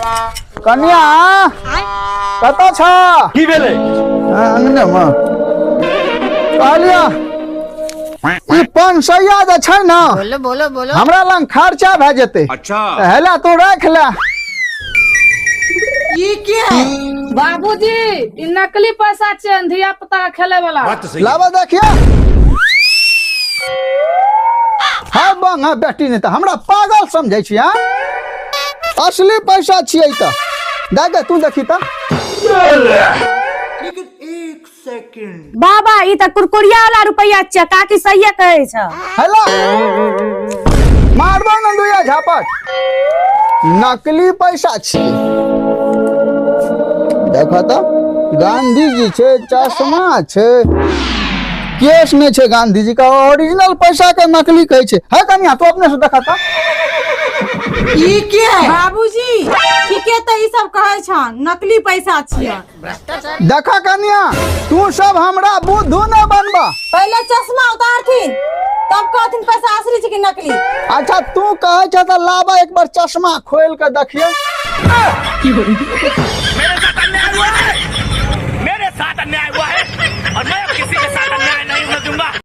कन्या कत छ की भेलै अंगने में कहलिया ई 500 जे छै ना बोलो बोलो बोलो हमरा लंग खर्चा भ जेते। अच्छा हेला तू रख ले। ये क्या है? बाबूजी ई नकली पैसा छै धिया पुता के खेले वाला। बात तो सही है। लावा देखिए हाय बंग है बेटी ने त हमरा पागल समझै छी। हां असली पैसा छियै त दागे तू देखी त। लेकिन एक सेकंड बाबा ई त कुरकुरिया वाला रुपया छै, काकी सही कहै छ। हेलो मारबो न दुया झापट, नकली पैसा छियै। देखो तो गांधी जी छे, चश्मा छे, केस नहीं छे गांधी जी का। ओरिजिनल पैसा के नकली कहे छे। है कन्या तू अपने से देखा था। ये क्या है? बाबूजी ठीके त ई सब कहै छ नकली पैसा छियै। देखा कन्या तू सब हमरा बुद्धू न बनबा। पहले चश्मा उतारथिन तब कहथिन पैसा असली छै कि नकली। अच्छा तू कहे छ त लावा एक बार चश्मा खोल के देखिए। मेरे साथ अन्याय